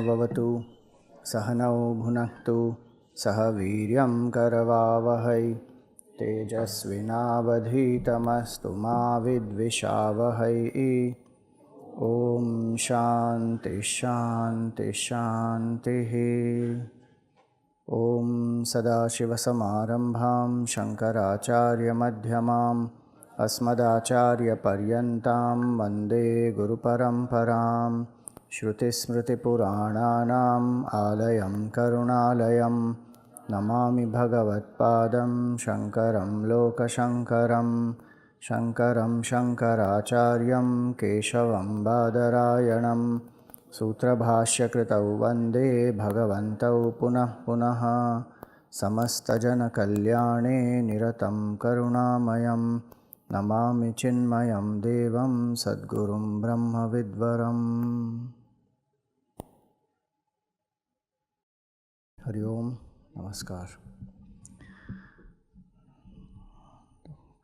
भवतु सहनौ भुनक्तु सह वीर्यं करवावहै तेजस्विनावधीतमस्तु मा विद्विषावहै। ॐ शान्ति शान्ति शान्तिः। ॐ सदाशिवसमारम्भां शङ्कराचार्यमध्यमाम् अस्मदाचार्यपर्यन्तां वन्दे गुरुपरम्परां। श्रुतिस्मृतिपुराणानाम् आलयं करुणालयं नमामि भगवत्पादं शङ्करं लोकशङ्करं। शङ्करं शङ्कराचार्यं केशवं बादरायणं सूत्रभाष्यकृतौ वन्दे भगवन्तौ पुनः पुनः। समस्तजनकल्याणे निरतं करुणामयं नमामि चिन्मयं देवं सद्गुरुं ब्रह्मविद्वरम्। हरि ओम, नमस्कार।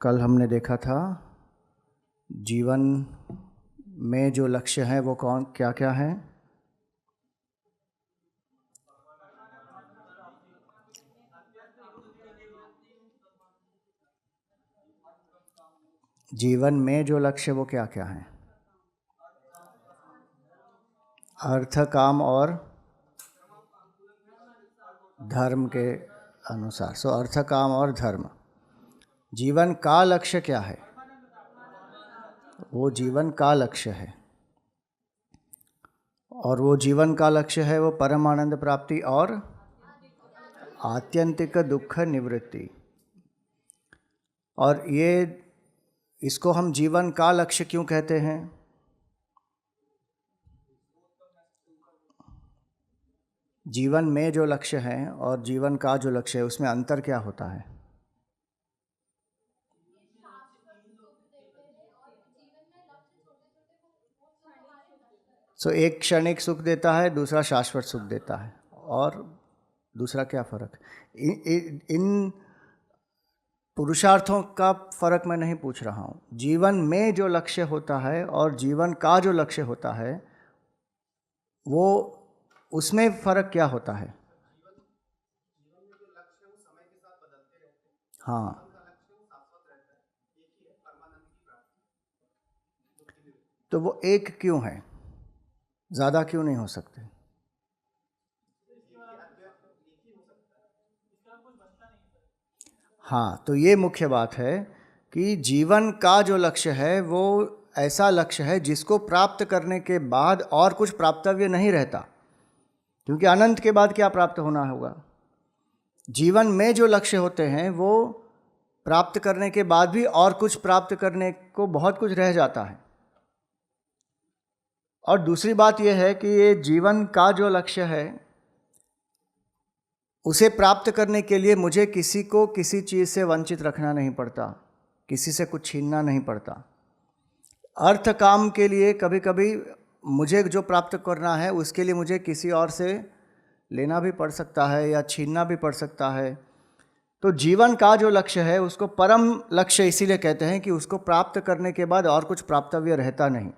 कल हमने देखा था जीवन में जो लक्ष्य हैं वो क्या क्या हैं। जीवन में जो लक्ष्य वो क्या क्या हैं? अर्थ, काम और धर्म के अनुसार। सो अर्थ, काम और धर्म। जीवन का लक्ष्य क्या है? वो जीवन का लक्ष्य है, और वो जीवन का लक्ष्य है वो परमानंद प्राप्ति और आत्यंतिक दुख निवृत्ति। और ये इसको हम जीवन का लक्ष्य क्यों कहते हैं? जीवन में जो लक्ष्य है और जीवन का जो लक्ष्य है उसमें अंतर क्या होता है? एक क्षणिक सुख देता है, दूसरा शाश्वत सुख देता है, और दूसरा क्या फर्क? इन पुरुषार्थों का फर्क मैं नहीं पूछ रहा हूँ। जीवन में जो लक्ष्य होता है और जीवन का जो लक्ष्य होता है वो उसमें फर्क क्या होता है? हाँ, तो वो एक क्यों है? ज़्यादा क्यों नहीं हो सकते? हाँ, तो ये मुख्य बात है कि जीवन का जो लक्ष्य है वो ऐसा लक्ष्य है जिसको प्राप्त करने के बाद और कुछ प्राप्तव्य नहीं रहता, क्योंकि अनंत के बाद क्या प्राप्त होना होगा। जीवन में जो लक्ष्य होते हैं वो प्राप्त करने के बाद भी और कुछ प्राप्त करने को बहुत कुछ रह जाता है। और दूसरी बात यह है कि ये जीवन का जो लक्ष्य है उसे प्राप्त करने के लिए मुझे किसी को किसी चीज़ से वंचित रखना नहीं पड़ता, किसी से कुछ छीनना नहीं पड़ता। अर्थ काम के लिए कभी कभी मुझे जो प्राप्त करना है उसके लिए मुझे किसी और से लेना भी पड़ सकता है या छीनना भी पड़ सकता है। तो जीवन का जो लक्ष्य है उसको परम लक्ष्य इसीलिए कहते हैं कि उसको प्राप्त करने के बाद और कुछ प्राप्तव्य रहता नहीं।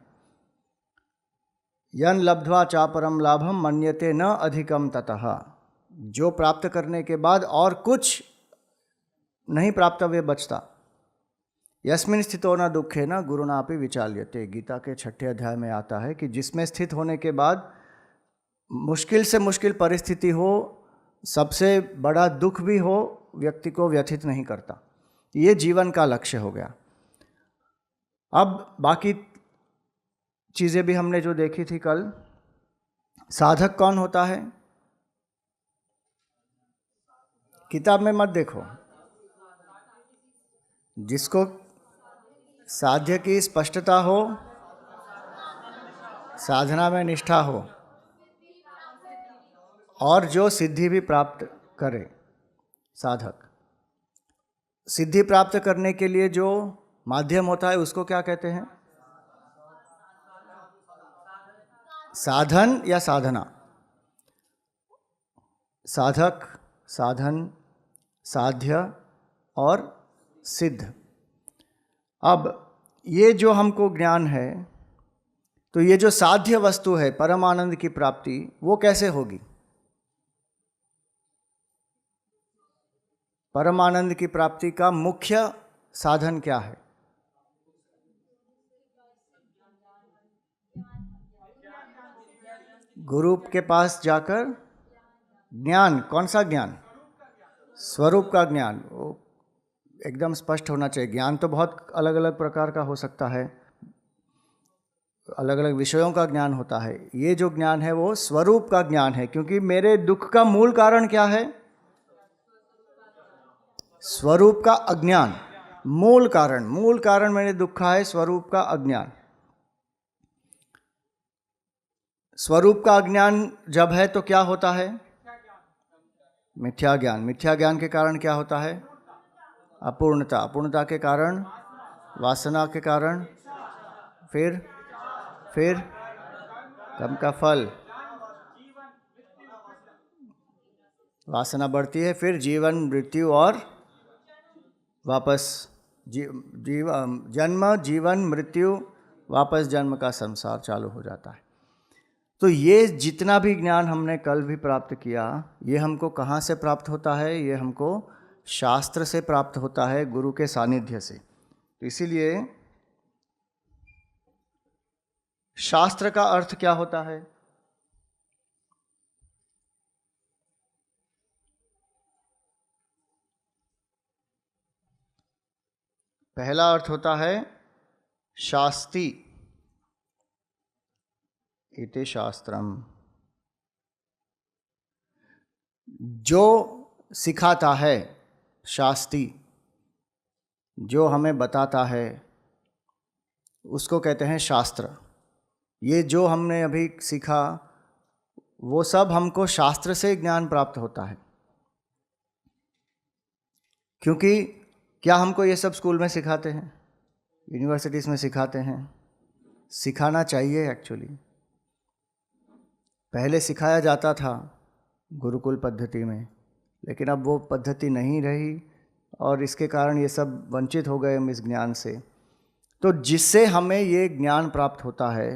यन लब्ध्वा चा परम लाभम मन्यते न अधिकम ततः। जो प्राप्त करने के बाद और कुछ नहीं प्राप्तव्य बचता। यस्मिन् स्थितो न दुखे न गुरुनापि विचाल्यते। गीता के 6ठे अध्याय में आता है कि जिसमें स्थित होने के बाद मुश्किल से मुश्किल परिस्थिति हो, सबसे बड़ा दुख भी हो, व्यक्ति को व्यथित नहीं करता। ये जीवन का लक्ष्य हो गया। अब बाकी चीज़ें भी हमने जो देखी थी कल। साधक कौन होता है? किताब में मत देखो। जिसको साध्य की स्पष्टता हो, साधना में निष्ठा हो, और जो सिद्धि भी प्राप्त करे। साधक सिद्धि प्राप्त करने के लिए जो माध्यम होता है उसको क्या कहते हैं? साधन या साधना। साधक, साधन, साध्य और सिद्ध। अब ये जो हमको ज्ञान है तो ये जो साध्य वस्तु है परम आनंद की प्राप्ति, वो कैसे होगी? परम आनंद की प्राप्ति का मुख्य साधन क्या है? गुरु के पास जाकर ज्ञान। कौन सा ज्ञान? स्वरूप का ज्ञान। वो एकदम स्पष्ट होना चाहिए। ज्ञान तो बहुत अलग अलग प्रकार का हो सकता है, अलग अलग विषयों का ज्ञान होता है। ये जो ज्ञान है वो स्वरूप का ज्ञान है, क्योंकि मेरे दुख का मूल कारण क्या है? स्वरूप का अज्ञान। मूल कारण मेरे दुख का है स्वरूप का अज्ञान। स्वरूप का अज्ञान जब है तो क्या होता है? मिथ्या ज्ञान। मिथ्या ज्ञान के कारण क्या होता है? अपूर्णता। अपूर्णता के कारण वासना के कारण फिर कर्म का फल। वासना बढ़ती है, फिर जीवन मृत्यु और वापस जन्म, जीवन, मृत्यु, वापस जन्म का संसार चालू हो जाता है। तो ये जितना भी ज्ञान हमने कल भी प्राप्त किया, ये हमको कहाँ से प्राप्त होता है? ये हमको शास्त्र से प्राप्त होता है, गुरु के सानिध्य से। तो इसीलिए शास्त्र का अर्थ क्या होता है? पहला अर्थ होता है शास्ति इति शास्त्रम। जो सिखाता है, शास्ति, जो हमें बताता है, उसको कहते हैं शास्त्र। ये जो हमने अभी सीखा वो सब हमको शास्त्र से ज्ञान प्राप्त होता है। क्योंकि क्या हमको ये सब स्कूल में सिखाते हैं, यूनिवर्सिटीज़ में सिखाते हैं? सिखाना चाहिए एक्चुअली। पहले सिखाया जाता था गुरुकुल पद्धति में, लेकिन अब वो पद्धति नहीं रही और इसके कारण ये सब वंचित हो गए हम इस ज्ञान से। तो जिससे हमें ये ज्ञान प्राप्त होता है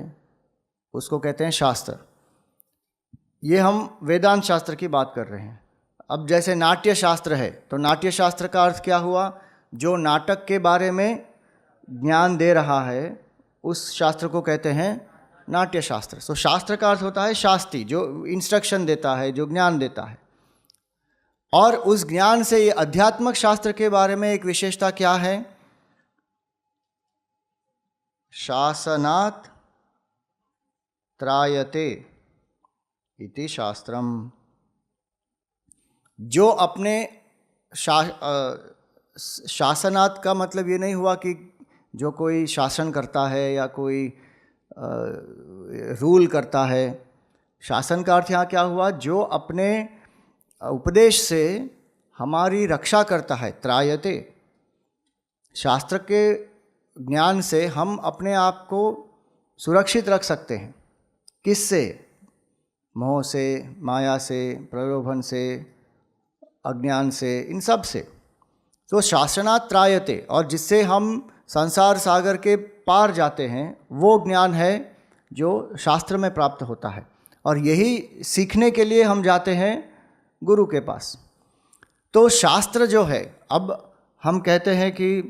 उसको कहते हैं शास्त्र। ये हम वेदांत शास्त्र की बात कर रहे हैं। अब जैसे नाट्य शास्त्र है, तो नाट्य शास्त्र का अर्थ क्या हुआ? जो नाटक के बारे में ज्ञान दे रहा है उस शास्त्र को कहते हैं नाट्य शास्त्र। सो शास्त्र का अर्थ होता है शास्त्री, जो इंस्ट्रक्शन देता है, जो ज्ञान देता है। और उस ज्ञान से ये अध्यात्मक शास्त्र के बारे में एक विशेषता क्या है? शासनात् त्रायते इति शास्त्रम। जो अपने शासनात् का मतलब ये नहीं हुआ कि जो कोई शासन करता है या कोई रूल करता है। शासन का अर्थ यहाँ क्या हुआ? जो अपने उपदेश से हमारी रक्षा करता है। त्रायते, शास्त्र के ज्ञान से हम अपने आप को सुरक्षित रख सकते हैं। किससे? मोह से, माया से, प्रलोभन से, अज्ञान से, इन सब से। तो शासनात् त्रायते, और जिससे हम संसार सागर के पार जाते हैं, वो ज्ञान है जो शास्त्र में प्राप्त होता है। और यही सीखने के लिए हम जाते हैं गुरु के पास। तो शास्त्र जो है, अब हम कहते हैं कि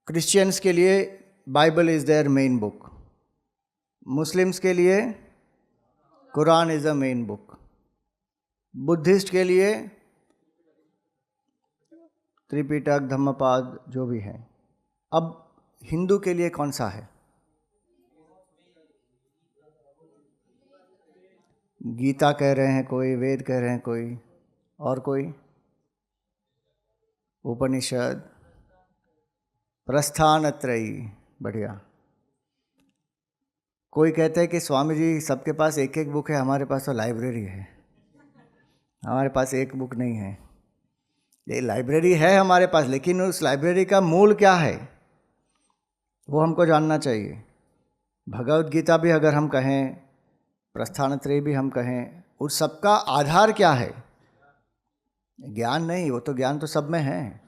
क्रिश्चियंस के लिए Bible is their main book, Muslims के लिए Quran is a main book, Buddhist के लिए त्रिपिटक, धम्मपाद, जो भी है। अब हिंदू के लिए कौन सा है? गीता कह रहे हैं कोई, वेद कह रहे हैं कोई, और कोई उपनिषद, प्रस्थानत्रयी। बढ़िया। कोई कहते हैं कि स्वामी जी सबके पास एक एक बुक है, हमारे पास तो लाइब्रेरी है। हमारे पास एक बुक नहीं है। ये लाइब्रेरी है हमारे पास, लेकिन उस लाइब्रेरी का मूल क्या है वो हमको जानना चाहिए। भगवद गीता भी अगर हम कहें, प्रस्थानत्रयी भी हम कहें, उस सबका आधार क्या है? ज्ञान नहीं, वो तो ज्ञान तो सब में है।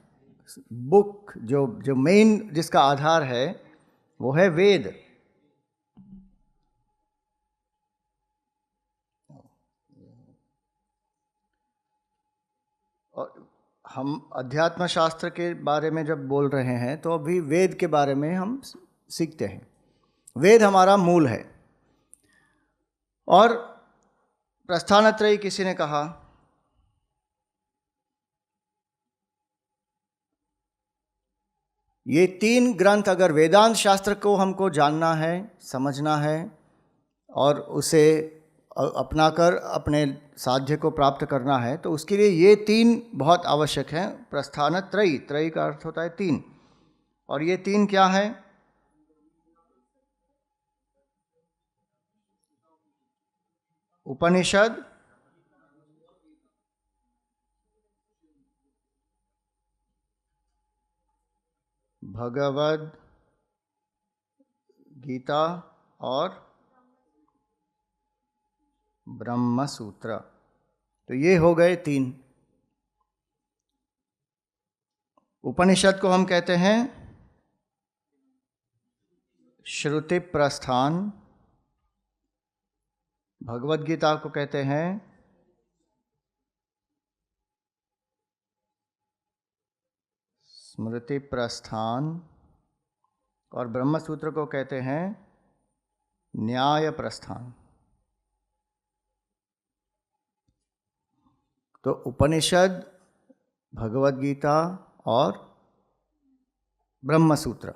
बुक, जो मेन जिसका आधार है वो है वेद। और हम अध्यात्म शास्त्र के बारे में जब बोल रहे हैं तो अभी वेद के बारे में हम सीखते हैं। वेद हमारा मूल है। और प्रस्थानत्रयी किसी ने कहा, ये 3 ग्रंथ, अगर वेदांत शास्त्र को हमको जानना है, समझना है और उसे अपनाकर अपने साध्य को प्राप्त करना है, तो उसके लिए ये 3 बहुत आवश्यक हैं। प्रस्थानत्रयी, त्रयी का अर्थ होता है 3, और ये 3 क्या है? उपनिषद, भगवद गीता और ब्रह्म सूत्र। तो ये हो गए 3। उपनिषद को हम कहते हैं श्रुति प्रस्थान, भगवद गीता को कहते हैं स्मृति प्रस्थान, और ब्रह्म सूत्र को कहते हैं न्याय प्रस्थान। तो उपनिषद, भगवद गीता और ब्रह्म सूत्र।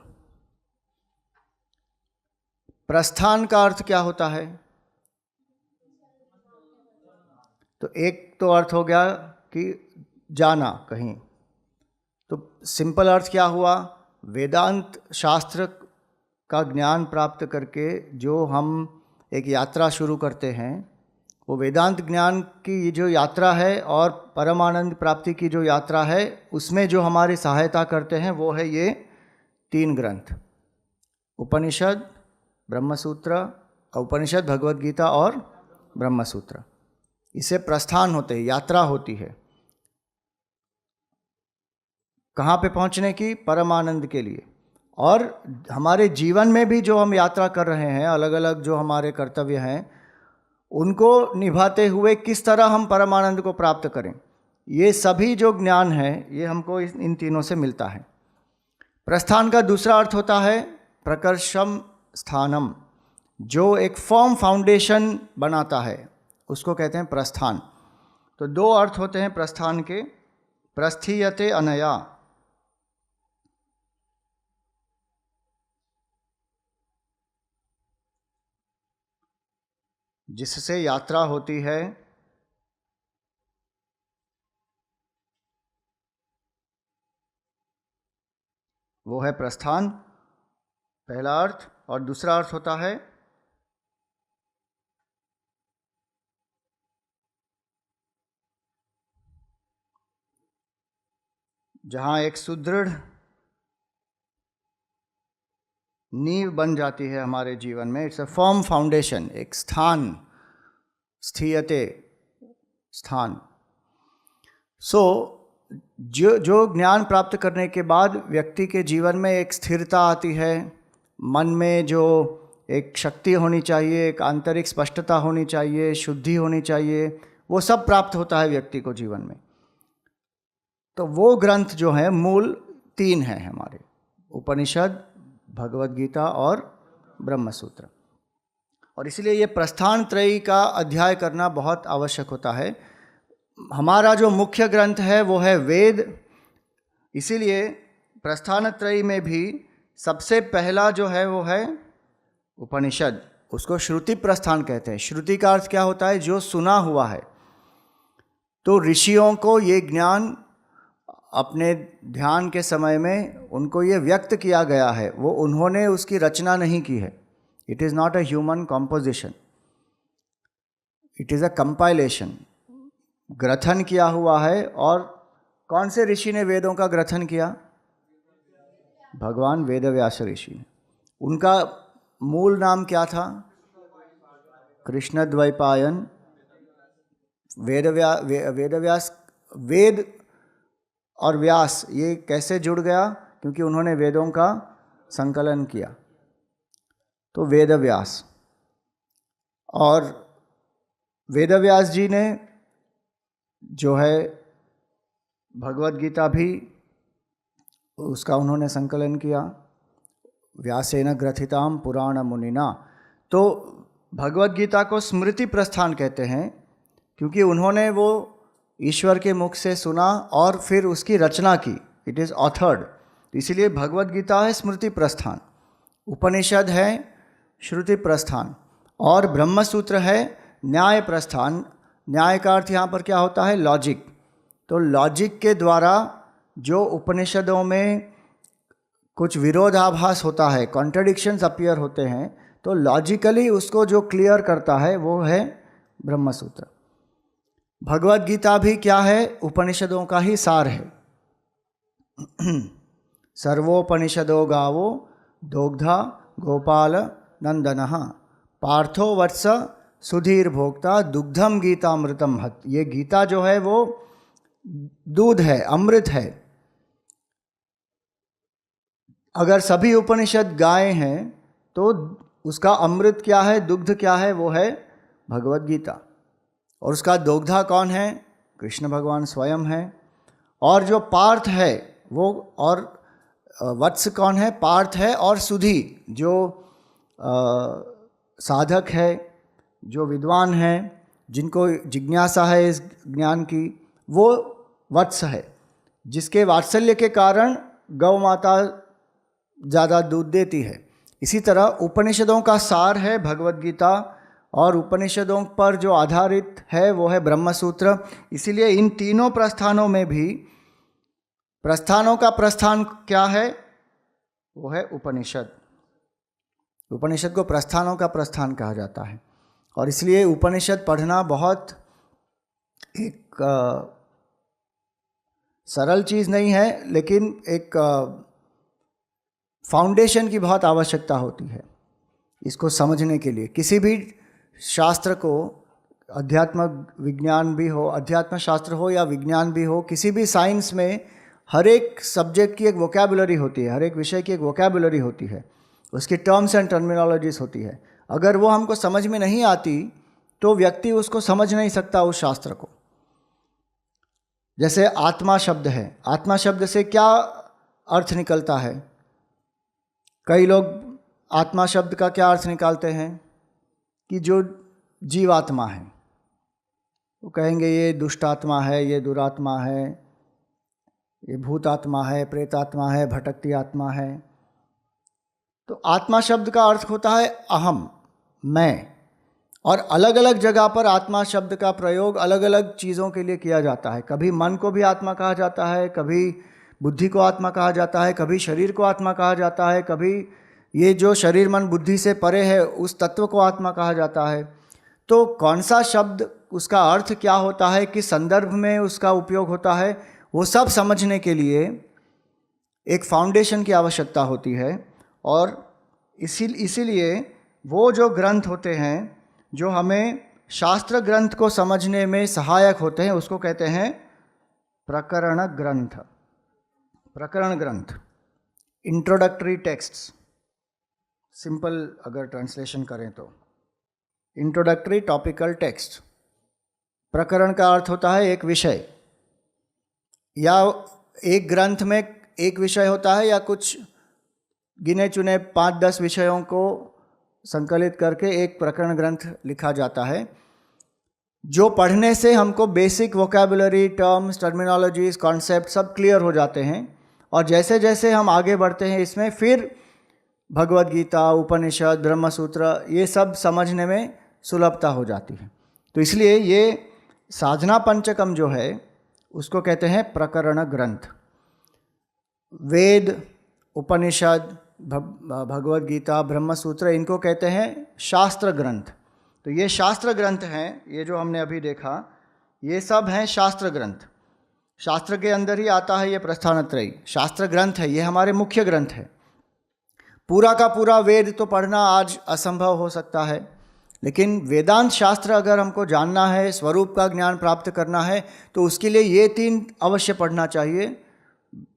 प्रस्थान का अर्थ क्या होता है? तो एक तो अर्थ हो गया कि जाना कहीं। तो सिंपल अर्थ क्या हुआ? वेदांत शास्त्र का ज्ञान प्राप्त करके जो हम एक यात्रा शुरू करते हैं, वो वेदांत ज्ञान की जो यात्रा है और परमानंद प्राप्ति की जो यात्रा है, उसमें जो हमारी सहायता करते हैं वो है ये 3 ग्रंथ, उपनिषद, ब्रह्मसूत्र, उपनिषद, भगवद गीता और ब्रह्मसूत्र। इसे प्रस्थान होते हैं, यात्रा होती है। कहाँ पे पहुँचने की? परमानंद के लिए। और हमारे जीवन में भी जो हम यात्रा कर रहे हैं, अलग अलग जो हमारे कर्तव्य हैं, उनको निभाते हुए किस तरह हम परमानंद को प्राप्त करें, ये सभी जो ज्ञान है ये हमको इन तीनों से मिलता है। प्रस्थान का दूसरा अर्थ होता है प्रकर्षम स्थानम, जो एक फर्म फाउंडेशन बनाता है, उसको कहते हैं प्रस्थान। तो 2 अर्थ होते हैं प्रस्थान के। प्रस्थीयते अनया, जिससे यात्रा होती है, वो है प्रस्थान, पहला अर्थ। और दूसरा अर्थ होता है जहाँ एक सुदृढ़ नींव बन जाती है हमारे जीवन में। इट्स अ फर्म फाउंडेशन, एक स्थान, स्थीयते, स्थान। जो ज्ञान प्राप्त करने के बाद व्यक्ति के जीवन में एक स्थिरता आती है, मन में जो एक शक्ति होनी चाहिए, एक आंतरिक स्पष्टता होनी चाहिए, शुद्धि होनी चाहिए, वो सब प्राप्त होता है व्यक्ति को जीवन में। तो वो ग्रंथ जो हैं मूल 3 हैं हमारे, उपनिषद, भगवद गीता और ब्रह्मसूत्र। और इसलिए ये प्रस्थान त्रयी का अध्याय करना बहुत आवश्यक होता है। हमारा जो मुख्य ग्रंथ है वो है वेद, इसीलिए प्रस्थान त्रयी में भी सबसे पहला जो है वो है उपनिषद। उसको श्रुति प्रस्थान कहते हैं। श्रुति का अर्थ क्या होता है? जो सुना हुआ है। तो ऋषियों को ये ज्ञान अपने ध्यान के समय में उनको ये व्यक्त किया गया है, वो उन्होंने उसकी रचना नहीं की है। It is not a human composition, it is a compilation. ग्रथन किया हुआ है। और कौन से ऋषि ने वेदों का ग्रथन किया? भगवान वेदव्यास ऋषि ने। उनका मूल नाम क्या था? कृष्णद्वैपायन वेदव्यास। वेद और व्यास ये कैसे जुड़ गया? क्योंकि उन्होंने वेदों का संकलन किया, तो वेद व्यास। और वेद व्यास जी ने जो है भगवद गीता भी उसका उन्होंने संकलन किया, व्यासेन ग्रथिताम पुराण मुनिना। तो भगवद गीता को स्मृति प्रस्थान कहते हैं, क्योंकि उन्होंने वो ईश्वर के मुख से सुना और फिर उसकी रचना की। इट इज़ ऑथर्ड, इसीलिए भगवद गीता है स्मृति प्रस्थान, उपनिषद है श्रुति प्रस्थान, और ब्रह्मसूत्र है न्याय प्रस्थान। न्याय का अर्थ यहाँ पर क्या होता है? लॉजिक। तो लॉजिक के द्वारा जो उपनिषदों में कुछ विरोधाभास होता है, कॉन्ट्रडिक्शंस अपीयर होते हैं, तो लॉजिकली उसको जो क्लियर करता है वो है ब्रह्मसूत्र। भगवद गीता भी क्या है? उपनिषदों का ही सार है। सर्वोपनिषदो गावो दोग्धा गोपाल नंदनः पार्थो वत्स सुधीर भोक्ता दुग्धम गीतामृतम हत। ये गीता जो है वो दूध है, अमृत है। अगर सभी उपनिषद गाय हैं तो उसका अमृत क्या है, दुग्ध क्या है? वो है भगवद गीता। और उसका दोग्धा कौन है? कृष्ण भगवान स्वयं है। और जो पार्थ है वो, और वत्स कौन है? पार्थ है। और सुधी जो साधक है, जो विद्वान है, जिनको जिज्ञासा है इस ज्ञान की, वो वत्स है, जिसके वात्सल्य के कारण गौ माता ज़्यादा दूध देती है। इसी तरह उपनिषदों का सार है भगवद गीता, और उपनिषदों पर जो आधारित है वो है ब्रह्मसूत्र। इसीलिए इन तीनों प्रस्थानों में भी प्रस्थानों का प्रस्थान क्या है? वो है उपनिषद। उपनिषद को प्रस्थानों का प्रस्थान कहा जाता है। और इसलिए उपनिषद पढ़ना बहुत एक सरल चीज़ नहीं है, लेकिन एक फाउंडेशन की बहुत आवश्यकता होती है इसको समझने के लिए। किसी भी शास्त्र को, अध्यात्म विज्ञान भी हो, अध्यात्म शास्त्र हो या विज्ञान भी हो, किसी भी साइंस में हर एक सब्जेक्ट की एक वोकैबुलरी होती है, हर एक विषय की एक वोकैबुलरी होती है, उसकी टर्म्स एंड टर्मिनोलॉजीज होती है। अगर वो हमको समझ में नहीं आती तो व्यक्ति उसको समझ नहीं सकता उस शास्त्र को। जैसे आत्मा शब्द है, आत्मा शब्द से क्या अर्थ निकलता है? कई लोग आत्मा शब्द का क्या अर्थ निकालते हैं कि जो जीवात्मा है, वो कहेंगे ये दुष्ट आत्मा है, ये दुरात्मा है, ये भूतात्मा है, प्रेतात्मा है, भटकती आत्मा है। तो आत्मा शब्द का अर्थ होता है अहम, मैं। और अलग अलग जगह पर आत्मा शब्द का प्रयोग अलग अलग चीज़ों के लिए किया जाता है। कभी मन को भी आत्मा कहा जाता है, कभी बुद्धि को आत्मा कहा जाता है, कभी शरीर को आत्मा कहा जाता है, कभी ये जो शरीर मन बुद्धि से परे है उस तत्व को आत्मा कहा जाता है। तो कौन सा शब्द, उसका अर्थ क्या होता है, किस संदर्भ में उसका उपयोग होता है, वो सब समझने के लिए एक फाउंडेशन की आवश्यकता होती है। और इसीलिए वो जो ग्रंथ होते हैं जो हमें शास्त्र ग्रंथ को समझने में सहायक होते हैं, उसको कहते हैं प्रकरण ग्रंथ। प्रकरण ग्रंथ, इंट्रोडक्टरी टेक्स्ट्स, सिंपल अगर ट्रांसलेशन करें तो इंट्रोडक्टरी टॉपिकल टेक्स्ट। प्रकरण का अर्थ होता है एक विषय, या एक ग्रंथ में एक विषय होता है, या कुछ गिने चुने 5-10 विषयों को संकलित करके एक प्रकरण ग्रंथ लिखा जाता है, जो पढ़ने से हमको basic vocabulary, terms, terminologies, concept सब क्लियर हो जाते हैं। और जैसे जैसे हम आगे बढ़ते हैं इसमें, फिर भगवद गीता, उपनिषद, ब्रह्मसूत्र, ये सब समझने में सुलभता हो जाती है। तो इसलिए ये साधना पंचकम जो है उसको कहते हैं प्रकरण ग्रंथ। वेद, उपनिषद, भगवद गीता, ब्रह्मसूत्र, इनको कहते हैं शास्त्र ग्रंथ। तो ये शास्त्र ग्रंथ हैं, ये जो हमने अभी देखा, ये सब हैं शास्त्र ग्रंथ। शास्त्र के अंदर ही आता है ये प्रस्थानत्रयी, शास्त्र ग्रंथ है, ये हमारे मुख्य ग्रंथ है। पूरा का पूरा वेद तो पढ़ना आज असंभव हो सकता है, लेकिन वेदांत शास्त्र अगर हमको जानना है, स्वरूप का ज्ञान प्राप्त करना है, तो उसके लिए ये 3 अवश्य पढ़ना चाहिए।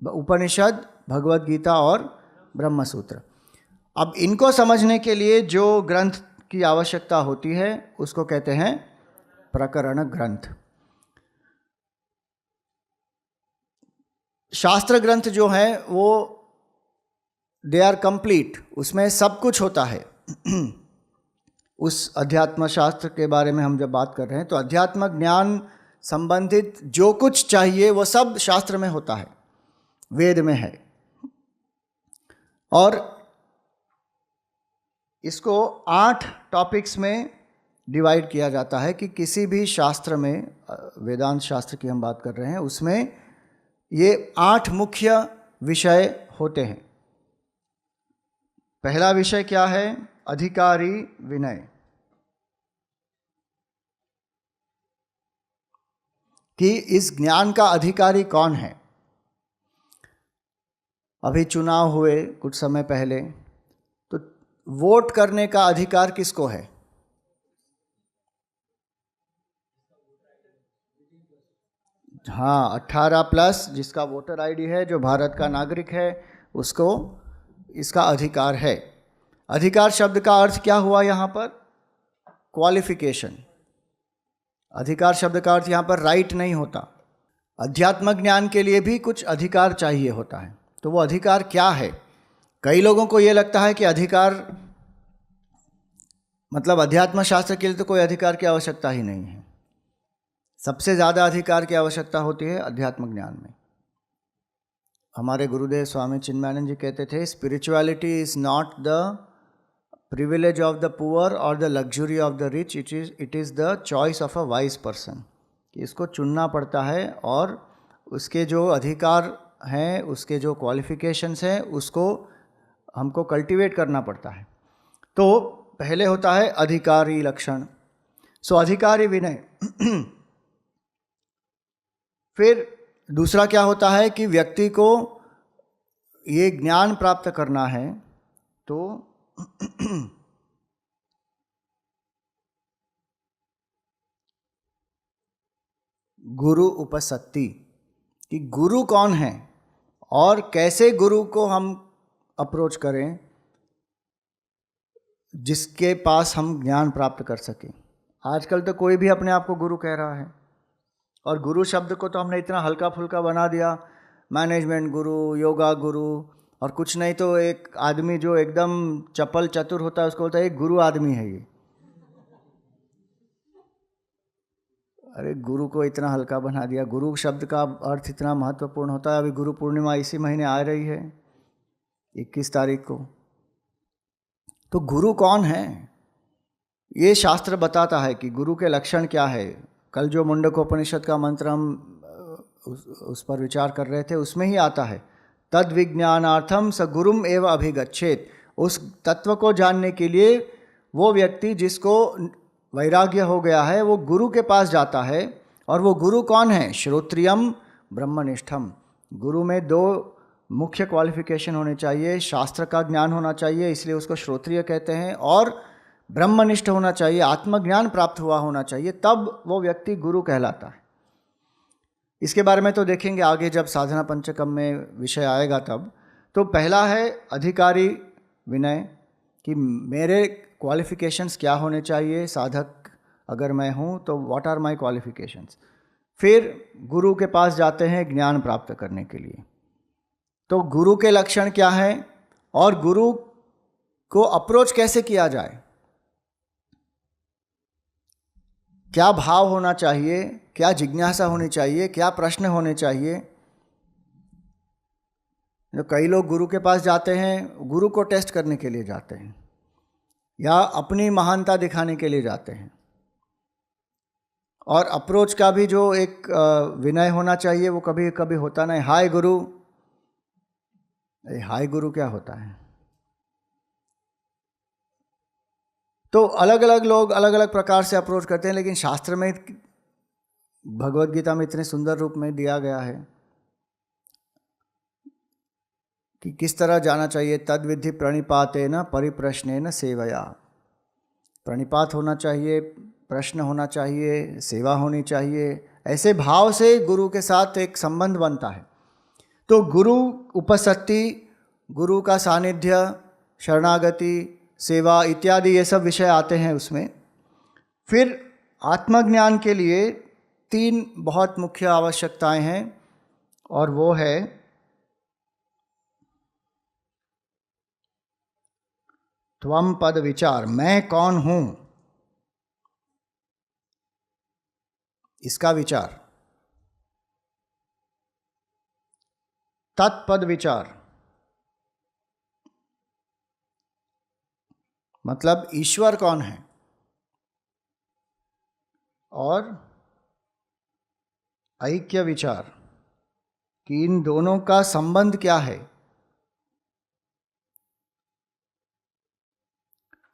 उपनिषद, भगवद गीता और ब्रह्म सूत्र। अब इनको समझने के लिए जो ग्रंथ की आवश्यकता होती है उसको कहते हैं प्रकरण ग्रंथ। शास्त्र ग्रंथ जो है वो दे आर कंप्लीट, उसमें सब कुछ होता है। उस अध्यात्म शास्त्र के बारे में हम जब बात कर रहे हैं तो अध्यात्म ज्ञान संबंधित जो कुछ चाहिए वो सब शास्त्र में होता है, वेद में है। और इसको 8 टॉपिक्स में डिवाइड किया जाता है कि किसी भी शास्त्र में, वेदांत शास्त्र की हम बात कर रहे हैं, उसमें ये 8 मुख्य विषय होते हैं। पहला विषय क्या है? अधिकारी विनय। कि इस ज्ञान का अधिकारी कौन है। अभी चुनाव हुए कुछ समय पहले, तो वोट करने का अधिकार किसको है? हाँ, 18+ जिसका वोटर आईडी है, जो भारत का नागरिक है, उसको इसका अधिकार है। अधिकार शब्द का अर्थ क्या हुआ यहाँ पर? क्वालिफिकेशन। अधिकार शब्द का अर्थ यहाँ पर राइट नहीं होता। अध्यात्म ज्ञान के लिए भी कुछ अधिकार चाहिए होता है। तो वो अधिकार क्या है? कई लोगों को ये लगता है कि अधिकार मतलब अध्यात्म शास्त्र के लिए तो कोई अधिकार की आवश्यकता ही नहीं है। सबसे ज़्यादा अधिकार की आवश्यकता होती है अध्यात्म ज्ञान में। हमारे गुरुदेव स्वामी चिन्मयानंद जी कहते थे, spirituality is not the privilege of the poor और the luxury of the rich, it is the choice of a wise person. कि इसको चुनना पड़ता है और उसके जो अधिकार हैं, उसके जो क्वालिफिकेशंस हैं, उसको हमको कल्टीवेट करना पड़ता है। तो पहले होता है अधिकारी लक्षण, सो अधिकारी विनय। फिर दूसरा क्या होता है कि व्यक्ति को ये ज्ञान प्राप्त करना है तो गुरु उपसत्ति, कि गुरु कौन है और कैसे गुरु को हम अप्रोच करें जिसके पास हम ज्ञान प्राप्त कर सकें। आजकल तो कोई भी अपने आप को गुरु कह रहा है, और गुरु शब्द को तो हमने इतना हल्का फुल्का बना दिया, मैनेजमेंट गुरु, योगा गुरु, और कुछ नहीं तो एक आदमी जो एकदम चपल चतुर होता है उसको बोलता है एक गुरु आदमी है ये। अरे गुरु को इतना हल्का बना दिया। गुरु शब्द का अर्थ इतना महत्वपूर्ण होता है। अभी गुरु पूर्णिमा इसी महीने आ रही है, 21 तारीख को। तो गुरु कौन है ये शास्त्र बताता है कि गुरु के लक्षण क्या है। कल जो मुंडकोपनिषद का मंत्र हम उस पर विचार कर रहे थे, उसमें ही आता है, तद विज्ञानार्थम स गुरुम एव अभिगच्छेत। उस तत्व को जानने के लिए वो व्यक्ति जिसको वैराग्य हो गया है वो गुरु के पास जाता है। और वो गुरु कौन है? श्रोत्रियम ब्रह्मनिष्ठम। गुरु में 2 मुख्य क्वालिफिकेशन होने चाहिए। शास्त्र का ज्ञान होना चाहिए, इसलिए उसको श्रोत्रिय कहते हैं, और ब्रह्मनिष्ठ होना चाहिए, आत्मज्ञान प्राप्त हुआ होना चाहिए, तब वो व्यक्ति गुरु कहलाता है। इसके बारे में तो देखेंगे आगे जब साधना पंचकम में विषय आएगा तब। तो पहला है अधिकारी विनय, कि मेरे क्वालिफिकेशंस क्या होने चाहिए, साधक अगर मैं हूँ तो व्हाट आर माय क्वालिफिकेशंस। फिर गुरु के पास जाते हैं ज्ञान प्राप्त करने के लिए। तो गुरु के लक्षण क्या हैं और गुरु को अप्रोच कैसे किया जाए, क्या भाव होना चाहिए, क्या जिज्ञासा होनी चाहिए, क्या प्रश्न होने चाहिए। जो कई लोग गुरु के पास जाते हैं गुरु को टेस्ट करने के लिए जाते हैं या अपनी महानता दिखाने के लिए जाते हैं। और अप्रोच का भी जो एक विनय होना चाहिए वो कभी कभी होता नहीं। हाय गुरु, हाय गुरु क्या होता है? तो अलग अलग लोग अलग अलग प्रकार से अप्रोच करते हैं, लेकिन शास्त्र में, भगवद गीता में इतने सुंदर रूप में दिया गया है कि किस तरह जाना चाहिए। तद विधि प्रणिपातेन परिप्रश्नेन सेवया। प्रणिपात होना चाहिए, प्रश्न होना चाहिए, सेवा होनी चाहिए। ऐसे भाव से गुरु के साथ एक संबंध बनता है। तो गुरु उपस्थिति, गुरु का सानिध्य, शरणागति, सेवा इत्यादि ये सब विषय आते हैं उसमें। फिर आत्मज्ञान के लिए 3 बहुत मुख्य आवश्यकताएं हैं, और वो है त्वम पद विचार, मैं कौन हूं, इसका विचार। तत्पद विचार, मतलब ईश्वर कौन है, और ऐक्य विचार कि इन दोनों का संबंध क्या है।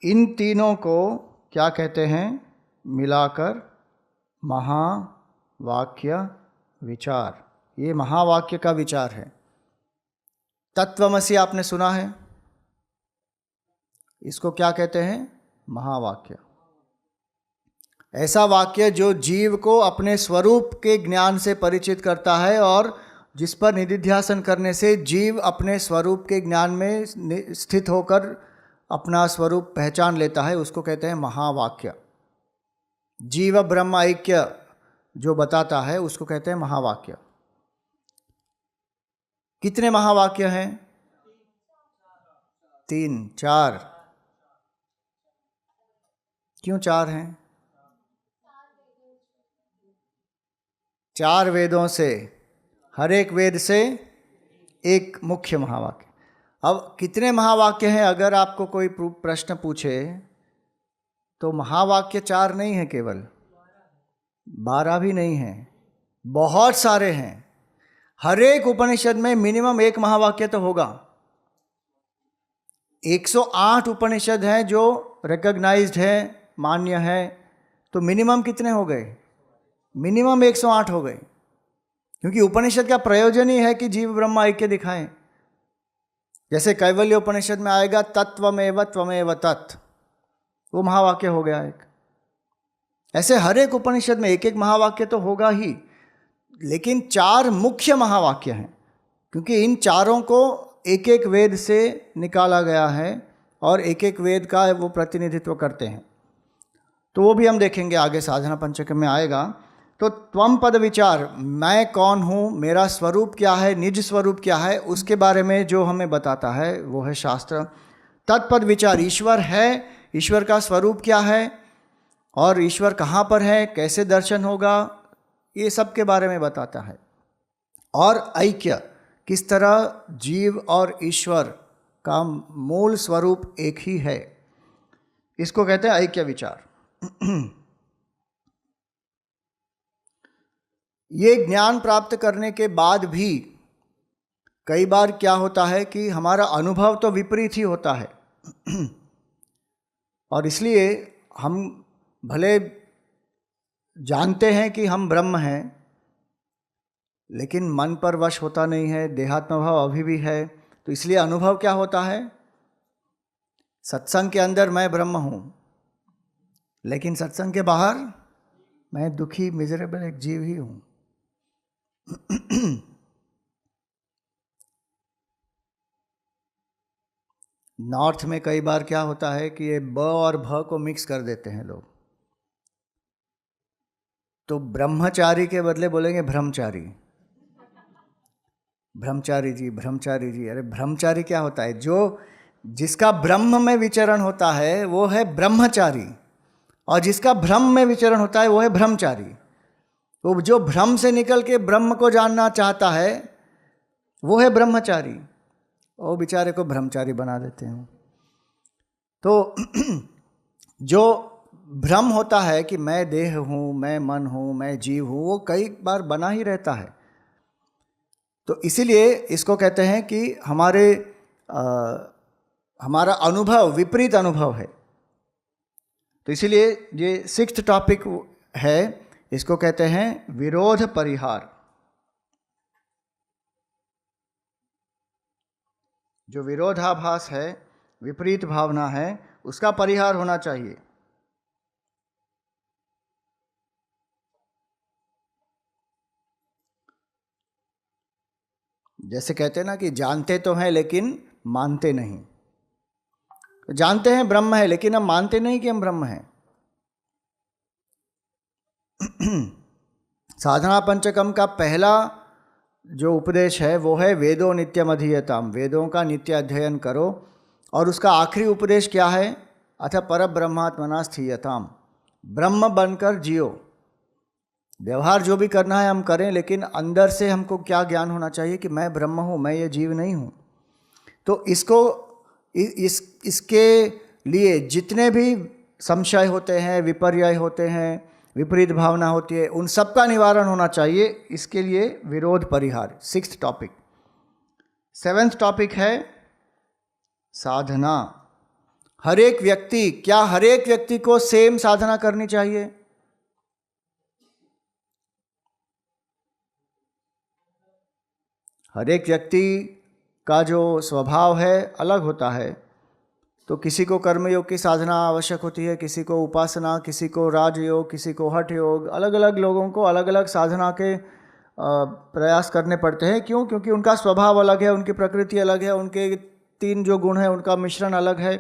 इन तीनों को क्या कहते हैं, मिलाकर महावाक्य विचार। ये महावाक्य का विचार है। तत्वमसि आपने सुना है, इसको क्या कहते हैं, महावाक्य। ऐसा वाक्य जो जीव को अपने स्वरूप के ज्ञान से परिचित करता है और जिस पर निधिध्यासन करने से जीव अपने स्वरूप के ज्ञान में स्थित होकर अपना स्वरूप पहचान लेता है, उसको कहते हैं महावाक्य। जीव ब्रह्म ऐक्य जो बताता है उसको कहते हैं महावाक्य। कितने महावाक्य हैं, 3, 4। क्यों 4 हैं? 4 वेदों से, हर एक वेद से एक मुख्य महावाक्य। अब कितने महावाक्य हैं, अगर आपको कोई प्रश्न पूछे तो महावाक्य 4 नहीं है, केवल 12 भी नहीं है, बहुत सारे हैं। हर एक उपनिषद में मिनिमम एक महावाक्य तो होगा। 108 उपनिषद हैं जो रिकॉग्नाइज्ड है, मान्य है, तो मिनिमम कितने हो गए, मिनिमम 108 हो गए। क्योंकि उपनिषद का प्रयोजन ही है कि जीव ब्रह्म ऐक्य दिखाएं। जैसे कैवल्य उपनिषद में आएगा तत्वमेव त्वमेव तत्, वो महावाक्य हो गया एक। ऐसे हर एक उपनिषद में एक एक महावाक्य तो होगा ही, लेकिन 4 मुख्य महावाक्य हैं, क्योंकि इन चारों को एक एक वेद से निकाला गया है और एक एक वेद का वो प्रतिनिधित्व करते हैं। तो वो भी हम देखेंगे आगे, साधना पंचक में आएगा। तो त्वम पद विचार, मैं कौन हूँ, मेरा स्वरूप क्या है, निज स्वरूप क्या है, उसके बारे में जो हमें बताता है वो है शास्त्र। तत्पद विचार, ईश्वर है, ईश्वर का स्वरूप क्या है और ईश्वर कहाँ पर है, कैसे दर्शन होगा, ये सब के बारे में बताता है। और ऐक्य, किस तरह जीव और ईश्वर का मूल स्वरूप एक ही है, इसको कहते हैं ऐक्य विचार। ये ज्ञान प्राप्त करने के बाद भी कई बार क्या होता है कि हमारा अनुभव तो विपरीत ही होता है। और इसलिए हम भले जानते हैं कि हम ब्रह्म हैं, लेकिन मन पर वश होता नहीं है, देहात्म भाव अभी भी है। तो इसलिए अनुभव क्या होता है, सत्संग के अंदर मैं ब्रह्म हूँ, लेकिन सत्संग के बाहर मैं दुखी मिजरेबल एक जीव ही हूँ। नॉर्थ में कई बार क्या होता है कि ये ब और भ को मिक्स कर देते हैं लोग, तो ब्रह्मचारी के बदले बोलेंगे ब्रह्मचारी। ब्रह्मचारी जी, ब्रह्मचारी जी। अरे ब्रह्मचारी क्या होता है, जो जिसका ब्रह्म में विचरण होता है वो है ब्रह्मचारी, और जिसका भ्रम में विचरण होता है वो है ब्रह्मचारी। वो जो भ्रम से निकल के ब्रह्म को जानना चाहता है वो है ब्रह्मचारी, वो बेचारे को ब्रह्मचारी बना देते हैं। तो जो भ्रम होता है कि मैं देह हूँ, मैं मन हूँ, मैं जीव हूँ, वो कई बार बना ही रहता है। तो इसीलिए इसको कहते हैं कि हमारा अनुभव विपरीत अनुभव है। तो इसीलिए ये 6th टॉपिक है, इसको कहते हैं विरोध परिहार। जो विरोधाभास है, विपरीत भावना है, उसका परिहार होना चाहिए। जैसे कहते हैं ना कि जानते तो हैं लेकिन मानते नहीं। जानते हैं ब्रह्म है लेकिन हम मानते नहीं कि हम ब्रह्म हैं। साधना पंचकम का पहला जो उपदेश है वो है वेदो नित्यम अधीयताम, वेदों का नित्य अध्ययन करो। और उसका आखिरी उपदेश क्या है? अथ पर ब्रह्मात्मना स्थीयताम, ब्रह्म बनकर जियो। व्यवहार जो भी करना है हम करें, लेकिन अंदर से हमको क्या ज्ञान होना चाहिए कि मैं ब्रह्म हूँ, मैं ये जीव नहीं हूँ। तो इसके लिए जितने भी संशय होते हैं, विपर्यय होते हैं, विपरीत भावना होती है, उन सब का निवारण होना चाहिए। इसके लिए विरोध परिहार, 6th टॉपिक। 7th टॉपिक है साधना। हर एक व्यक्ति, क्या हर एक व्यक्ति को सेम साधना करनी चाहिए? हर एक व्यक्ति का जो स्वभाव है अलग होता है। तो किसी को कर्मयोग की साधना आवश्यक होती है, किसी को उपासना, किसी को राजयोग, किसी को हठ योग। अलग अलग लोगों को अलग अलग साधना के प्रयास करने पड़ते हैं। क्यों? क्योंकि उनका स्वभाव अलग है, उनकी प्रकृति अलग है, उनके 3 जो गुण हैं उनका मिश्रण अलग है।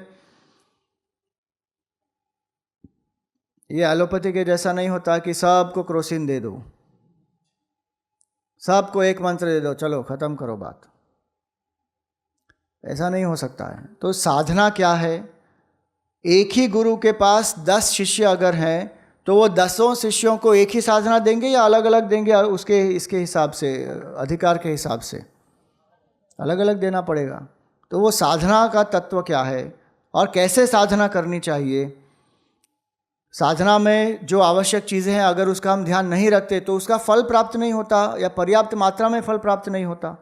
ये एलोपैथी के जैसा नहीं होता कि सबको क्रोसिन दे दो, सबको एक मंत्र दे दो, चलो ख़त्म करो बात। ऐसा नहीं हो सकता है। तो साधना क्या है? एक ही गुरु के पास 10 शिष्य अगर हैं तो वो 10 शिष्यों को एक ही साधना देंगे या अलग अलग देंगे? उसके इसके हिसाब से, अधिकार के हिसाब से अलग अलग देना पड़ेगा। तो वो साधना का तत्व क्या है और कैसे साधना करनी चाहिए? साधना में जो आवश्यक चीज़ें हैं अगर उसका हम ध्यान नहीं रखते तो उसका फल प्राप्त नहीं होता या पर्याप्त मात्रा में फल प्राप्त नहीं होता।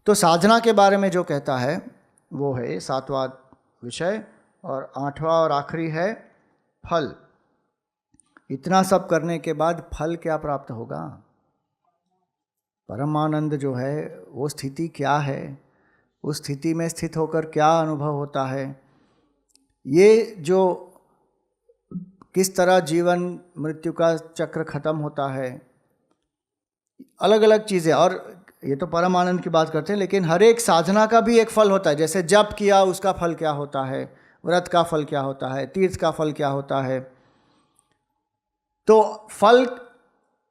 तो साधना के बारे में जो कहता है वो है 7वां विषय, और 8वां और आखिरी है फल। इतना सब करने के बाद फल क्या प्राप्त होगा? परमानंद जो है वो स्थिति क्या है? उस स्थिति में स्थित होकर क्या अनुभव होता है? ये जो किस तरह जीवन मृत्यु का चक्र खत्म होता है, अलग अलग चीज़ें। और ये तो परम आनंद की बात करते हैं, लेकिन हर एक साधना का भी एक फल होता है। जैसे जप किया उसका फल क्या होता है, व्रत का फल क्या होता है, तीर्थ का फल क्या होता है। तो फल,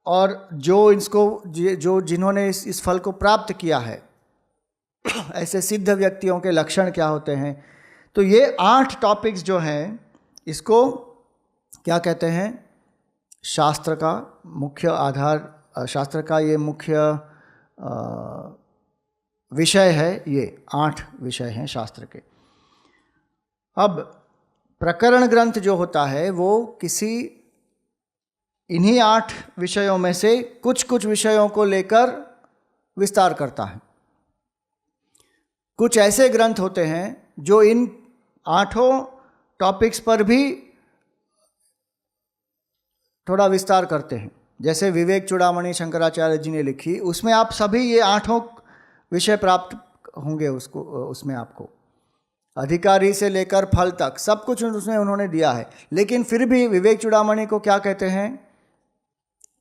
और जो जिन्होंने इस फल को प्राप्त किया है ऐसे सिद्ध व्यक्तियों के लक्षण क्या होते हैं। तो ये 8 टॉपिक्स जो हैं इसको क्या कहते हैं? शास्त्र का मुख्य आधार, शास्त्र का ये मुख्य विषय है। ये 8 विषय हैं शास्त्र के। अब प्रकरण ग्रंथ जो होता है वो किसी इन्हीं 8 विषयों में से कुछ विषयों को लेकर विस्तार करता है। कुछ ऐसे ग्रंथ होते हैं जो इन 8 टॉपिक्स पर भी थोड़ा विस्तार करते हैं। जैसे विवेक चूड़ामणि शंकराचार्य जी ने लिखी, उसमें आप सभी ये 8 विषय प्राप्त होंगे। उसमें आपको अधिकारी से लेकर फल तक सब कुछ उसमें उन्होंने दिया है। लेकिन फिर भी विवेक चूड़ामणि को क्या कहते हैं?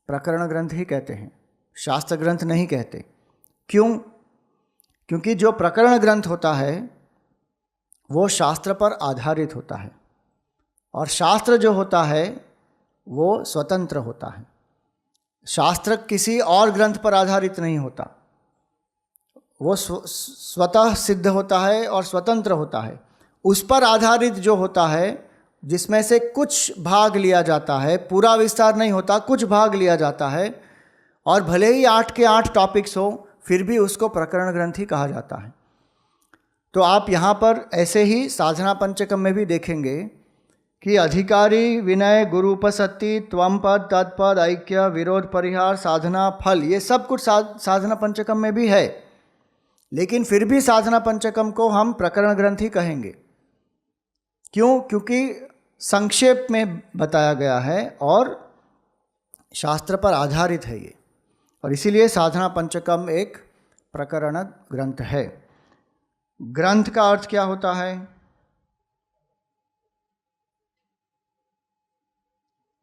प्रकरण ग्रंथ ही कहते हैं, शास्त्र ग्रंथ नहीं कहते। क्यों? क्योंकि जो प्रकरण ग्रंथ होता है वो शास्त्र पर आधारित होता है, और शास्त्र जो होता है वो स्वतंत्र होता है। शास्त्र किसी और ग्रंथ पर आधारित नहीं होता, वो स्वतः सिद्ध होता है और स्वतंत्र होता है। उस पर आधारित जो होता है, जिसमें से कुछ भाग लिया जाता है, पूरा विस्तार नहीं होता, कुछ भाग लिया जाता है, और भले ही 8 के 8 टॉपिक्स हो फिर भी उसको प्रकरण ग्रंथ ही कहा जाता है। तो आप यहाँ पर ऐसे ही साधना पंचकम में भी देखेंगे कि अधिकारी, विनय, गुरु उपसत्ति, त्वमपद, तत्पद, ऐक्य, विरोध परिहार, साधना, फल, ये सब कुछ साधना पंचकम में भी है। लेकिन फिर भी साधना पंचकम को हम प्रकरण ग्रंथ ही कहेंगे। क्यों? क्योंकि संक्षेप में बताया गया है और शास्त्र पर आधारित है ये, और इसीलिए साधना पंचकम एक प्रकरण ग्रंथ है। ग्रंथ का अर्थ क्या होता है?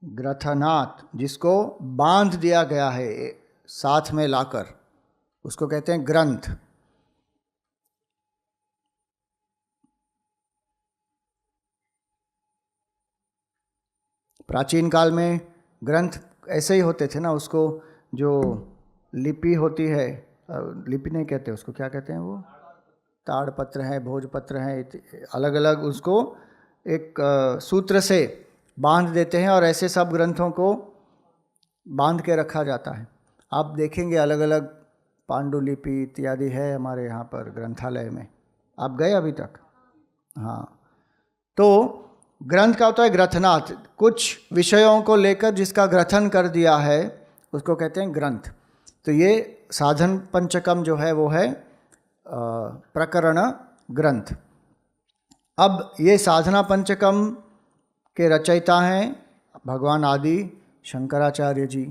ग्रथनात्, जिसको बांध दिया गया है साथ में लाकर, उसको कहते हैं ग्रंथ। प्राचीन काल में ग्रंथ ऐसे ही होते थे ना, उसको जो लिपि होती है, लिपि नहीं कहते उसको, क्या कहते हैं वो, ताड़पत्र है, भोजपत्र है, अलग अलग उसको एक सूत्र से बांध देते हैं और ऐसे सब ग्रंथों को बांध के रखा जाता है। आप देखेंगे अलग अलग पांडुलिपि इत्यादि है हमारे यहाँ पर ग्रंथालय में। आप गए अभी तक? हाँ। तो ग्रंथ का होता है ग्रथनाथ, कुछ विषयों को लेकर जिसका ग्रथन कर दिया है उसको कहते हैं ग्रंथ। तो ये साधन पंचकम जो है वो है प्रकरण ग्रंथ। अब ये साधना पंचकम के रचयिता हैं भगवान आदि शंकराचार्य जी।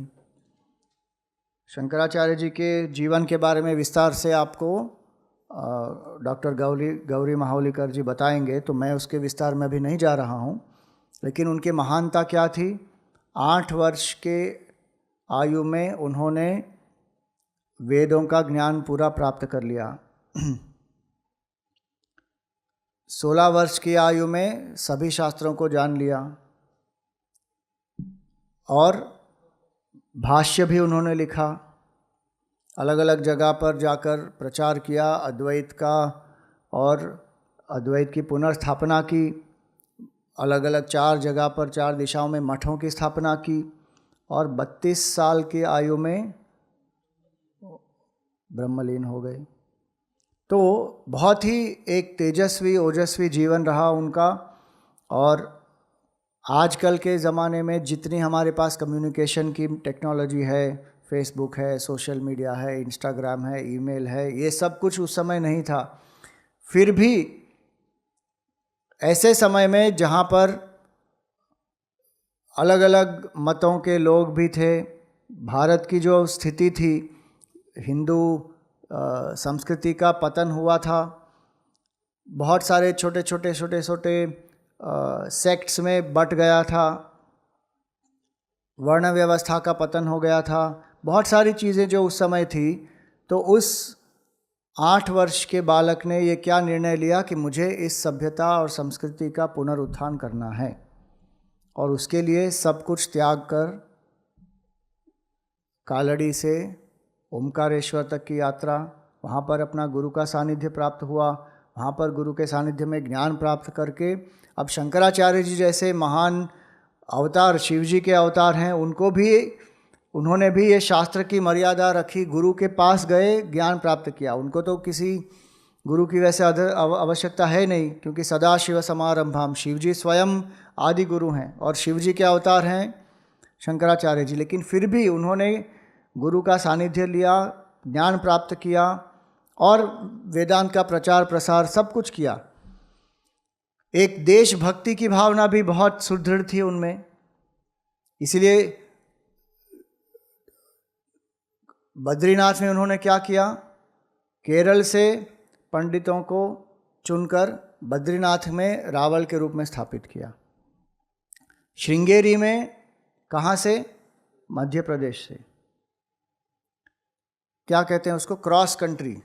शंकराचार्य जी के जीवन के बारे में विस्तार से आपको डॉक्टर गौरी महावलीकर जी बताएंगे, तो मैं उसके विस्तार में अभी नहीं जा रहा हूँ। लेकिन उनकी महानता क्या थी? 8 वर्ष के आयु में उन्होंने वेदों का ज्ञान पूरा प्राप्त कर लिया। 16 वर्ष की आयु में सभी शास्त्रों को जान लिया और भाष्य भी उन्होंने लिखा। अलग अलग जगह पर जाकर प्रचार किया अद्वैत का और अद्वैत की पुनर्स्थापना की। अलग अलग 4 जगह पर 4 दिशाओं में मठों की स्थापना की और 32 साल की आयु में ब्रह्मलीन हो गए। तो बहुत ही एक तेजस्वी ओजस्वी जीवन रहा उनका। और आजकल के ज़माने में जितनी हमारे पास कम्युनिकेशन की टेक्नोलॉजी है, फेसबुक है, सोशल मीडिया है, इंस्टाग्राम है, ईमेल है, ये सब कुछ उस समय नहीं था। फिर भी ऐसे समय में जहाँ पर अलग अलग मतों के लोग भी थे, भारत की जो स्थिति थी, हिंदू संस्कृति का पतन हुआ था, बहुत सारे छोटे छोटे सेक्ट्स में बट गया था, वर्ण व्यवस्था का पतन हो गया था, बहुत सारी चीज़ें जो उस समय थी। तो उस 8 वर्ष के बालक ने ये क्या निर्णय लिया कि मुझे इस सभ्यता और संस्कृति का पुनरुत्थान करना है, और उसके लिए सब कुछ त्याग कर कालड़ी से ओमकारेश्वर तक की यात्रा, वहाँ पर अपना गुरु का सानिध्य प्राप्त हुआ, वहाँ पर गुरु के सानिध्य में ज्ञान प्राप्त करके अब शंकराचार्य जी जैसे महान अवतार, शिव जी के अवतार हैं, उन्होंने भी ये शास्त्र की मर्यादा रखी, गुरु के पास गए, ज्ञान प्राप्त किया। उनको तो किसी गुरु की वैसे आवश्यकता है नहीं, क्योंकि सदा शिव समारंभम, शिव जी स्वयं आदि गुरु हैं और शिव जी के अवतार हैं शंकराचार्य जी। लेकिन फिर भी उन्होंने गुरु का सानिध्य लिया, ज्ञान प्राप्त किया और वेदांत का प्रचार प्रसार सब कुछ किया। एक देशभक्ति की भावना भी बहुत सुदृढ़ थी उनमें। इसलिए बद्रीनाथ में उन्होंने क्या किया? केरल से पंडितों को चुनकर बद्रीनाथ में रावल के रूप में स्थापित किया। श्रृंगेरी में कहाँ से? मध्य प्रदेश से। क्या कहते हैं उसको? Cross country.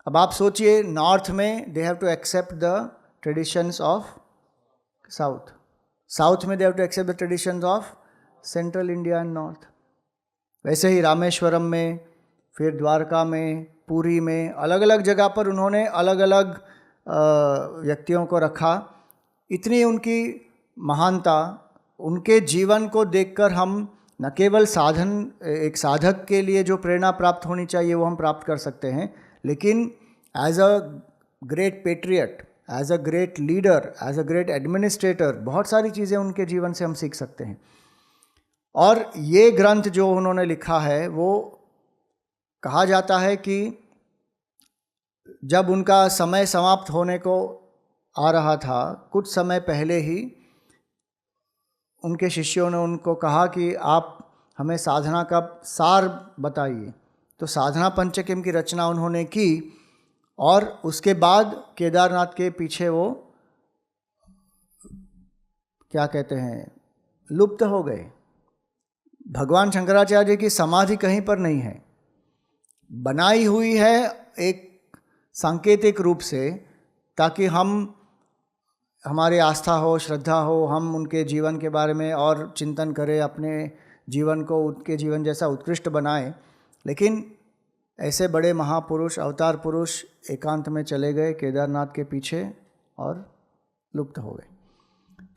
अब आप सोचिए, नॉर्थ में they have to accept the traditions of south, south में they have to accept the traditions of central India and north. वैसे ही रामेश्वरम में, फिर द्वारका में, पुरी में, अलग अलग जगह पर उन्होंने अलग अलग व्यक्तियों को रखा। इतनी उनकी महानता, उनके जीवन को देखकर हम न केवल एक साधक के लिए जो प्रेरणा प्राप्त होनी चाहिए वो हम प्राप्त कर सकते हैं, लेकिन as a great patriot, as a great leader, as a great administrator, बहुत सारी चीज़ें उनके जीवन से हम सीख सकते हैं। और ये ग्रंथ जो उन्होंने लिखा है, वो कहा जाता है कि जब उनका समय समाप्त होने को आ रहा था, कुछ समय पहले ही उनके शिष्यों ने उनको कहा कि आप हमें साधना का सार बताइए। तो साधना पंचकम की रचना उन्होंने की और उसके बाद केदारनाथ के पीछे वो क्या कहते हैं, लुप्त हो गए। भगवान शंकराचार्य की समाधि कहीं पर नहीं है, बनाई हुई है एक सांकेतिक रूप से, ताकि हम हमारी आस्था हो, श्रद्धा हो, हम उनके जीवन के बारे में और चिंतन करें, अपने जीवन को उनके जीवन जैसा उत्कृष्ट बनाएं। लेकिन ऐसे बड़े महापुरुष, अवतार पुरुष एकांत में चले गए केदारनाथ के पीछे और लुप्त हो गए।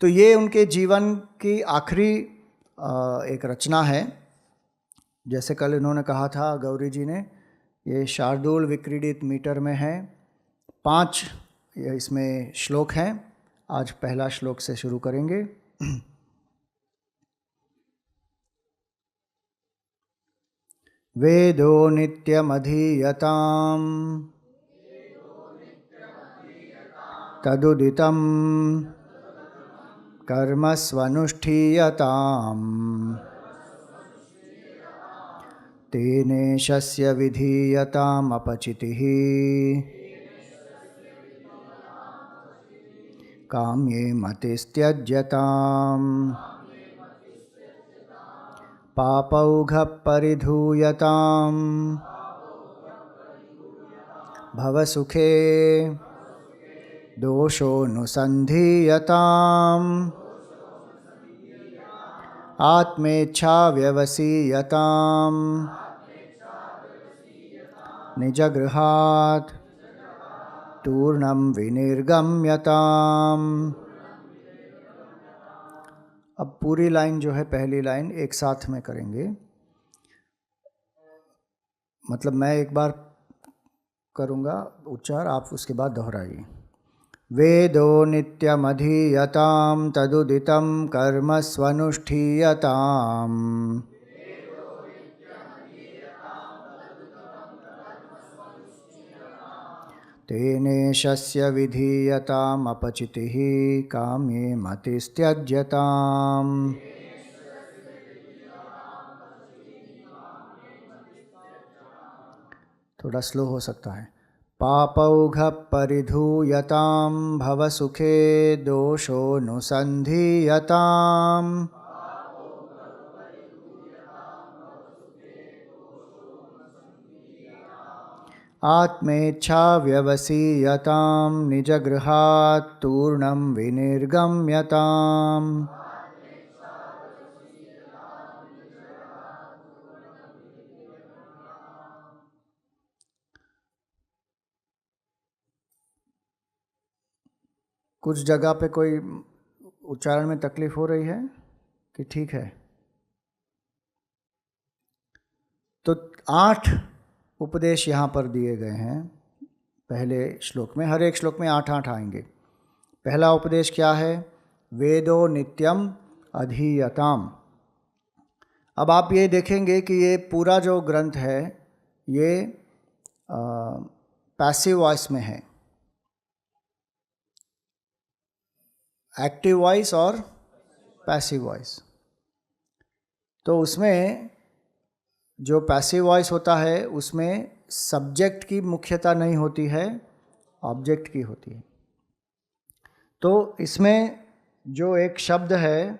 तो ये उनके जीवन की आखिरी एक रचना है। जैसे कल इन्होंने कहा था, गौरी जी ने, ये शार्दूल विक्रीडित मीटर में है। 5 इसमें श्लोक हैं। आज पहला श्लोक से शुरू करेंगे। वेदो नित्यमधीयताम् तदुदितं कर्मस्वनुष्ठीयताम् तेनेशस्य विधीयतामपचितिः काम्ये मतिस्त्यज्यताम् पापौघः परिधूयताम् भवसुखे दोषोऽनुसन्धीयताम् आत्मेच्छाव्यवसीयताम् निजगृहात् तूर्णं विनिर्गम्यताम्। अब पूरी लाइन जो है, पहली लाइन एक साथ में करेंगे। मतलब मैं एक बार करूँगा उच्चार, आप उसके बाद दोहराइए। वेदो नित्यमधीयतां तदुदितं कर्मस्वनुष्ठीयताम् तेनेशस्य विधीयतामपचितिः काम्ये मतिस्त्यज्यताम्। थोड़ा स्लो हो सकता है। पापौघः परिधूयतां भवसुखे दोषोऽनुसन्धीयताम् आत्मेच्छाव्यवसीयतां निजगृहात् तूर्णं विनिर्गम्यताम्। कुछ जगह पे कोई उच्चारण में तकलीफ हो रही है कि ठीक है? तो 8 उपदेश यहाँ पर दिए गए हैं पहले श्लोक में। हर एक श्लोक में 8-8 आएंगे। पहला उपदेश क्या है? वेदो नित्यम अधीयताम। अब आप ये देखेंगे कि ये पूरा जो ग्रंथ है ये पैसिव वॉइस में है। एक्टिव वॉइस और पैसिव वॉइस। तो उसमें जो पैसिव वॉइस होता है उसमें सब्जेक्ट की मुख्यता नहीं होती है, ऑब्जेक्ट की होती है। तो इसमें जो एक शब्द है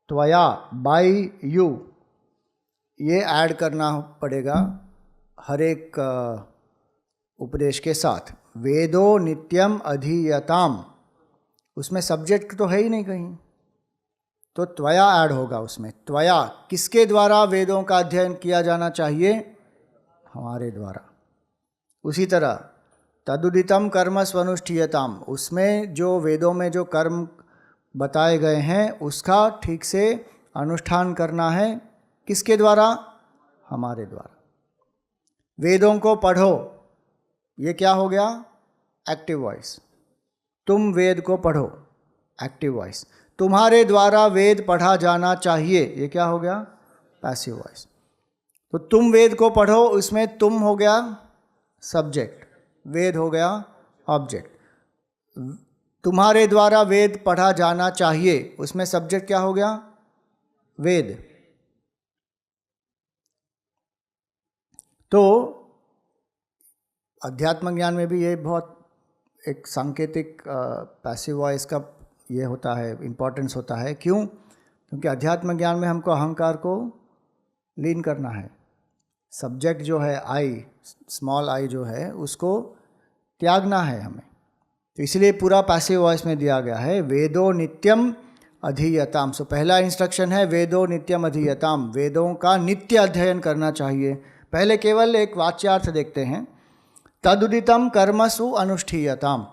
त्वया, बाय यू, ये ऐड करना पड़ेगा हर एक उपदेश के साथ। वेदो नित्यम अधीयताम, उसमें सब्जेक्ट तो है ही नहीं कहीं, तो त्वया ऐड होगा उसमें। त्वया किसके द्वारा वेदों का अध्ययन किया जाना चाहिए? हमारे द्वारा। उसी तरह तदुदितम कर्म स्वनुष्ठीयताम, उसमें जो वेदों में जो कर्म बताए गए हैं उसका ठीक से अनुष्ठान करना है। किसके द्वारा? हमारे द्वारा। वेदों को पढ़ो, ये क्या हो गया? Active voice. तुम वेद को पढ़ो, एक्टिव वॉइस। तुम्हारे द्वारा वेद पढ़ा जाना चाहिए, ये क्या हो गया? Passive voice. तो तुम वेद को पढ़ो, उसमें तुम हो गया सब्जेक्ट, वेद हो गया ऑब्जेक्ट। तुम्हारे द्वारा वेद पढ़ा जाना चाहिए, उसमें सब्जेक्ट क्या हो गया? वेद। तो अध्यात्म ज्ञान में भी ये बहुत एक सांकेतिक पैसिव वॉइस का ये होता है, इम्पोर्टेंस होता है। क्यों? क्योंकि अध्यात्म ज्ञान में हमको अहंकार को लीन करना है। सब्जेक्ट जो है आई, स्मॉल आई जो है, उसको त्यागना है हमें। तो इसलिए पूरा पैसिव वॉइस में दिया गया है, वेदो नित्यम अधीयताम। सो पहला इंस्ट्रक्शन है वेदो नित्यम अधीयताम, वेदों का नित्य अध्ययन करना चाहिए। पहले केवल एक वाच्यार्थ देखते हैं, तदुदितम कर्मसु अनुष्ठीयताम,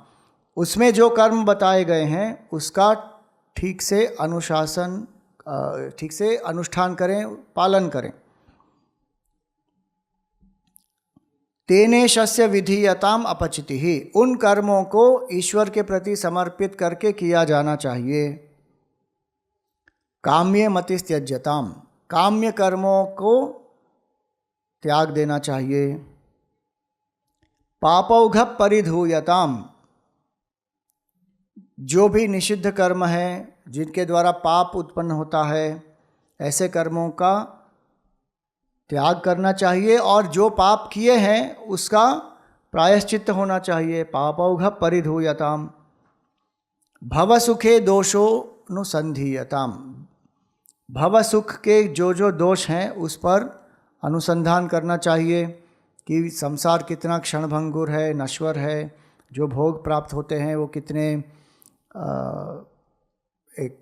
उसमें जो कर्म बताए गए हैं उसका ठीक से अनुष्ठान करें, पालन करें। तेने शस्य विधीयताम अपचिति ही, उन कर्मों को ईश्वर के प्रति समर्पित करके किया जाना चाहिए। काम्य मतिस्त्यज्यताम, काम्य कर्मों को त्याग देना चाहिए। पापौघ परिधूयताम, जो भी निषिद्ध कर्म है जिनके द्वारा पाप उत्पन्न होता है, ऐसे कर्मों का त्याग करना चाहिए और जो पाप किए हैं उसका प्रायश्चित्त होना चाहिए। पापौघ परिधूयताम। भव सुखे दोषोनुसंधीयताम, भव सुख के जो दोष हैं उस पर अनुसंधान करना चाहिए कि संसार कितना क्षणभंगुर है, नश्वर है, जो भोग प्राप्त होते हैं वो कितने एक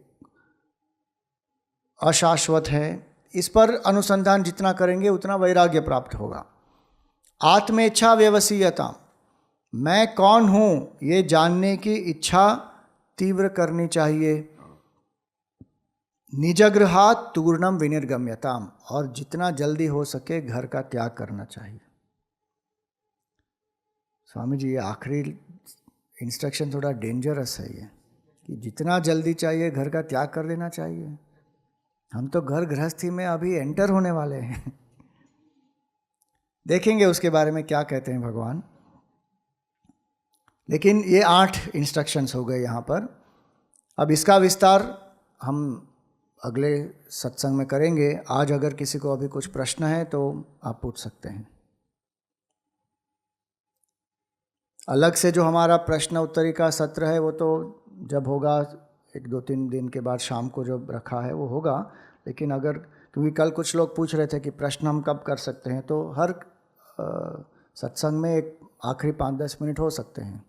अशाश्वत है। इस पर अनुसंधान जितना करेंगे उतना वैराग्य प्राप्त होगा। आत्मेच्छा व्यवसीयता, मैं कौन हूँ ये जानने की इच्छा तीव्र करनी चाहिए। निजगृहात् तूर्णम विनिर्गम्यताम, और जितना जल्दी हो सके घर का त्याग करना चाहिए। स्वामी जी, ये आखिरी इंस्ट्रक्शन थोड़ा डेंजरस है ये, कि जितना जल्दी चाहिए घर का त्याग कर देना चाहिए। हम तो घर गृहस्थी में अभी एंटर होने वाले हैं। देखेंगे उसके बारे में क्या कहते हैं भगवान। लेकिन ये 8 इंस्ट्रक्शंस हो गए यहाँ पर। अब इसका विस्तार हम अगले सत्संग में करेंगे। आज अगर किसी को अभी कुछ प्रश्न है तो आप पूछ सकते हैं। अलग से जो हमारा प्रश्न उत्तरी का सत्र है वो तो जब होगा 1-2-3 दिन के बाद शाम को जब रखा है वो होगा। लेकिन अगर, क्योंकि कल कुछ लोग पूछ रहे थे कि प्रश्न हम कब कर सकते हैं, तो हर सत्संग में एक आखिरी 5-10 मिनट हो सकते हैं।